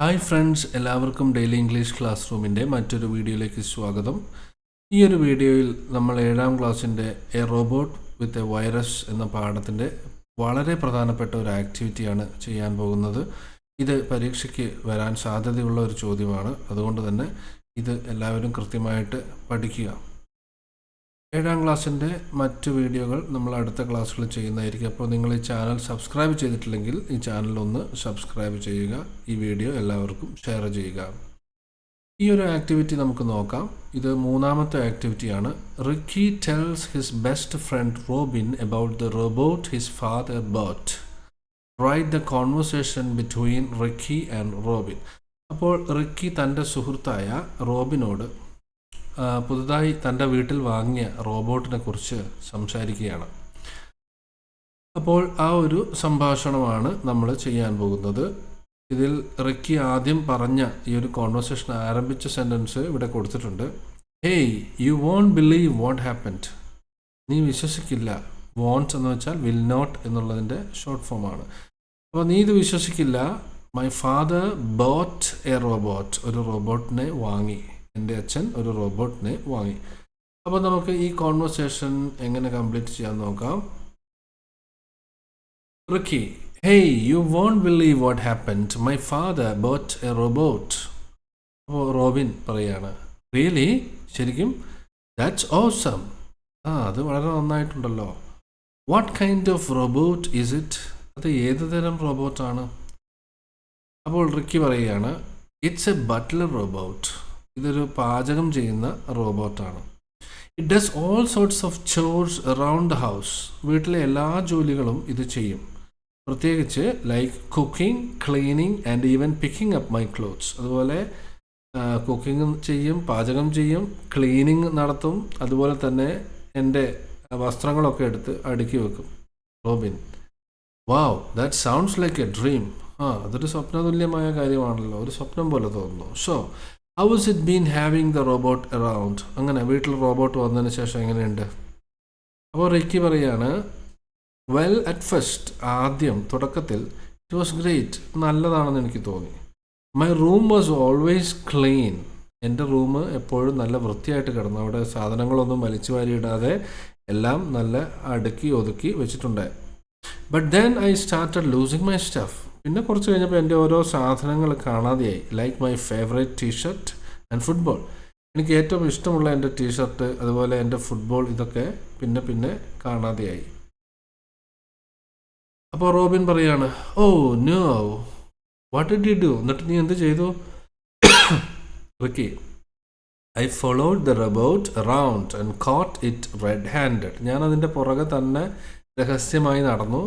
Hi friends, എല്ലാവർക്കും daily English class റൂമിൻ്റെ മറ്റൊരു വീഡിയോയിലേക്ക് സ്വാഗതം. ഈ ഒരു വീഡിയോയിൽ നമ്മൾ 7ാം ക്ലാസ്സിൻ്റെ A robot with a virus എന്ന പാഠത്തിൻ്റെ വളരെ പ്രധാനപ്പെട്ട ഒരു ആക്ടിവിറ്റിയാണ് ചെയ്യാൻ പോകുന്നത്. ഇത് പരീക്ഷയ്ക്ക് വരാൻ സാധ്യതയുള്ള ഒരു ചോദ്യമാണ്. അതുകൊണ്ട് തന്നെ ഇത് എല്ലാവരും കൃത്യമായിട്ട് പഠിക്കുക. 7ാം ക്ലാസ്സിൻ്റെ മറ്റ് വീഡിയോകൾ നമ്മൾ അടുത്ത ക്ലാസ്സുകളിൽ ചെയ്യുന്നതായിരിക്കും. അപ്പോൾ നിങ്ങൾ ഈ ചാനൽ സബ്സ്ക്രൈബ് ചെയ്തിട്ടില്ലെങ്കിൽ ഈ ചാനൽ ഒന്ന് സബ്സ്ക്രൈബ് ചെയ്യുക. ഈ വീഡിയോ എല്ലാവർക്കും ഷെയർ ചെയ്യുക. ഈ ഒരു ആക്ടിവിറ്റി നമുക്ക് നോക്കാം. ഇത് 3ാമത്തെ ആക്ടിവിറ്റിയാണ്. Ricky tells his best friend Robin about the robot his father bought. Write the conversation between Ricky and Robin. അപ്പോൾ റിക്കി തൻ്റെ സുഹൃത്തായ റോബിനോട് പുതുതായി തൻ്റെ വീട്ടിൽ വാങ്ങിയ റോബോട്ടിനെ കുറിച്ച് സംസാരിക്കുകയാണ്. അപ്പോൾ ആ ഒരു സംഭാഷണമാണ് നമ്മൾ ചെയ്യാൻ പോകുന്നത്. ഇതിൽ റിക്കി ആദ്യം പറഞ്ഞ ഈ ഒരു കോൺവെർസേഷൻ ആരംഭിച്ച സെൻറ്റൻസ് ഇവിടെ കൊടുത്തിട്ടുണ്ട്. Hey, you won't believe what happened. നീ വിശ്വസിക്കില്ല. വോണ്ട് എന്ന് വെച്ചാൽ വിൽ നോട്ട് എന്നുള്ളതിൻ്റെ ഷോർട്ട് ഫോമാണ്. അപ്പോൾ നീ ഇത് വിശ്വസിക്കില്ല. My father bought a robot. ഒരു റോബോട്ടിനെ വാങ്ങി. എൻ്റെ അച്ഛൻ ഒരു റോബോട്ടിനെ വാങ്ങി. അപ്പോൾ നമുക്ക് ഈ കോൺവെർസേഷൻ എങ്ങനെ കംപ്ലീറ്റ് ചെയ്യാൻ നോക്കാം. Ricky, hey, you won't believe what happened. My father bought a robot. അപ്പോൾ റോബിൻ പറയാണ്, റിയലി, ശരിക്കും? That's awesome. അത് വളരെ നന്നായിട്ടുണ്ടല്ലോ. What kind of robot is it. അത് ഏത് തരം റോബോട്ടാണ്? അപ്പോൾ റിക്കി പറയുകയാണ്, ഇറ്റ്സ് എ ബട്ട്ലർ റോബോട്ട്. ഇതൊരു പാചകം ചെയ്യുന്ന റോബോട്ടാണ്. It does all sorts of chores around the house. വീട്ടിലെ എല്ലാ ജോലികളും ഇത് ചെയ്യും. പ്രത്യേകിച്ച് like cooking, cleaning and even picking up my clothes. അതുപോലെ കുക്കിംഗ് ചെയ്യും, പാചകം ചെയ്യും, ക്ലീനിങ് നടത്തും, അതുപോലെ തന്നെ എൻ്റെ വസ്ത്രങ്ങളൊക്കെ എടുത്ത് അടുക്കി വെക്കും. Robin, wow, that sounds like A dream. അതൊരു സ്വപ്നതുല്യമായ കാര്യമാണല്ലോ. ഒരു സ്വപ്നം പോലെ തോന്നുന്നു. So how is it been having the robot around. അങ്ങനെ വീട്ടിൽ റോബോട്ട് വന്നതിന് ശേഷം എങ്ങനെയുണ്ട്? അപ്പോൾ റിക്കി പറയാണ്, വെൽ, അറ്റ് ഫസ്റ്റ്, ആദ്യം തുടക്കത്തിൽ ഇറ്റ് വാസ് ഗ്രേറ്റ്, നല്ലതാണെന്ന് എനിക്ക് തോന്നി. My room was always clean. എൻ്റെ റൂം എപ്പോഴും നല്ല വൃത്തിയായിട്ട് കിടന്നു. അവിടെ സാധനങ്ങളൊന്നും വലിച്ചു വാരിയിടാതെ എല്ലാം നല്ല അടുക്കി ഒതുക്കി വെച്ചിട്ടുണ്ട്. But then I started losing my stuff. പിന്നെ കുറച്ച് കഴിഞ്ഞപ്പോൾ എൻ്റെ ഓരോ സാധനങ്ങൾ കാണാതെയായി. Like my favourite T-shirt and football. എനിക്ക് ഏറ്റവും ഇഷ്ടമുള്ള എൻ്റെ ടീഷർട്ട്, അതുപോലെ എൻ്റെ ഫുട്ബോൾ, ഇതൊക്കെ പിന്നെ കാണാതെയായി. അപ്പോൾ റോബിൻ പറയാണ്, oh no, what did you do. എന്നിട്ട് നീ എന്ത് ചെയ്തു? Ricky, I followed the robot around and caught it red handed. ഞാൻ അതിൻ്റെ പുറകെ തന്നെ രഹസ്യമായി നടന്നു.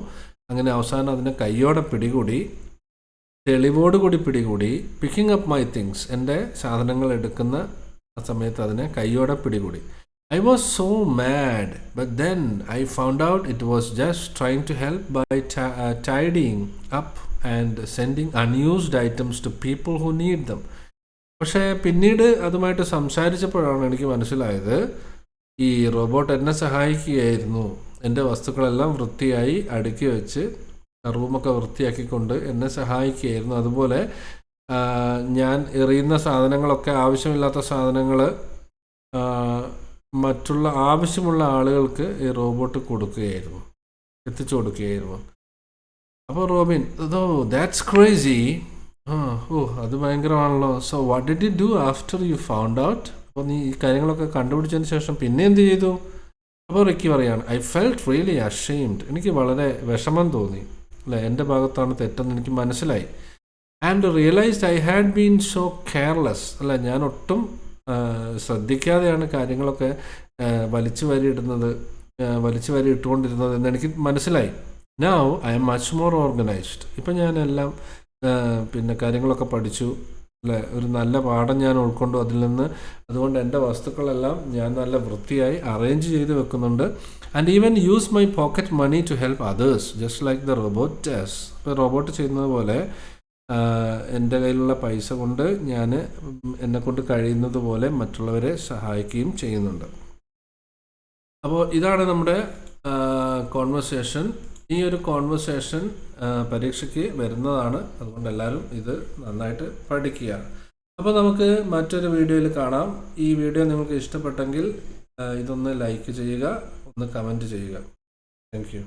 അങ്ങനെ അവസാനം അതിനെ കയ്യോടെ പിടികൂടി, തെളിവോടുകൂടി പിടികൂടി. പിക്കിംഗ് അപ്പ് മൈ തിങ്സ്, എൻ്റെ സാധനങ്ങൾ എടുക്കുന്ന ആ സമയത്ത് അതിനെ കയ്യോടെ പിടികൂടി. I was so mad, but then I found out it was just trying to help by tidying up and sending unused items to people who need them. പക്ഷേ പിന്നീട് അതുമായിട്ട് സംസാരിച്ചപ്പോഴാണ് എനിക്ക് മനസ്സിലായത്, ഈ റോബോട്ട് എന്നെ സഹായിക്കുകയായിരുന്നു. എൻ്റെ വസ്തുക്കളെല്ലാം വൃത്തിയായി അടുക്കി വെച്ച് റൂമൊക്കെ വൃത്തിയാക്കിക്കൊണ്ട് എന്നെ സഹായിക്കുകയായിരുന്നു. അതുപോലെ ഞാൻ എറിയുന്ന സാധനങ്ങളൊക്കെ, ആവശ്യമില്ലാത്ത സാധനങ്ങൾ മറ്റുള്ള ആവശ്യമുള്ള ആളുകൾക്ക് ഈ റോബോട്ട് കൊടുക്കുകയായിരുന്നു, എത്തിച്ചു കൊടുക്കുകയായിരുന്നു. അപ്പോൾ റോബിൻ, ദാറ്റ്സ് ക്രേസി. അത് ഭയങ്കരമാണല്ലോ. So what did you do after you found out. അപ്പോൾ നീ ഈ കാര്യങ്ങളൊക്കെ കണ്ടുപിടിച്ചതിന് ശേഷം പിന്നെ എന്ത് ചെയ്തു? അപ്പോൾ റിക്കി പറയാണ്, ഐ ഫെൽറ്റ് റിയലി അഷെയിംഡ്. എനിക്ക് വളരെ വിഷമം തോന്നി. അല്ലേ, എൻ്റെ ഭാഗത്താണ് തെറ്റെന്ന് എനിക്ക് മനസ്സിലായി. And realized I had been so careless. അല്ല, ഞാൻ ഒട്ടും ശ്രദ്ധിക്കാതെയാണ് കാര്യങ്ങളൊക്കെ വലിച്ചു വാരി ഇട്ടുകൊണ്ടിരുന്നത് എന്ന് എനിക്ക് മനസ്സിലായി. Now I M much more organised. ഇപ്പം ഞാൻ എല്ലാം കാര്യങ്ങളൊക്കെ പഠിച്ചു. അല്ലേ, ഒരു നല്ല പാഠം ഞാൻ ഉൾക്കൊണ്ടു അതിൽ നിന്ന്. അതുകൊണ്ട് എൻ്റെ വസ്തുക്കളെല്ലാം ഞാൻ നല്ല വൃത്തിയായി അറേഞ്ച് ചെയ്ത് വെക്കുന്നുണ്ട്. And even use my pocket money to help others just like the robot does. ഇപ്പോൾ റോബോട്ട് ചെയ്യുന്നത് പോലെ എൻ്റെ കയ്യിലുള്ള പൈസ കൊണ്ട് ഞാൻ എന്നെക്കൊണ്ട് കഴിയുന്നത് പോലെ മറ്റുള്ളവരെ സഹായിക്കുകയും ചെയ്യുന്നുണ്ട്. അപ്പോൾ ഇതാണ് നമ്മുടെ കോൺവെർസേഷൻ. ഈ ഒരു കോൺവെർസേഷൻ പരീക്ഷയ്ക്ക് വരുന്നതാണ്. അതുകൊണ്ട് എല്ലാവരും ഇത് നന്നായിട്ട് പഠിക്കുക. അപ്പോൾ നമുക്ക് മറ്റൊരു വീഡിയോയിൽ കാണാം. ഈ വീഡിയോ നിങ്ങൾക്ക് ഇഷ്ടപ്പെട്ടെങ്കിൽ ഇതൊന്ന് ലൈക്ക് ചെയ്യുക, ഒന്ന് കമൻറ്റ് ചെയ്യുക. Thank you.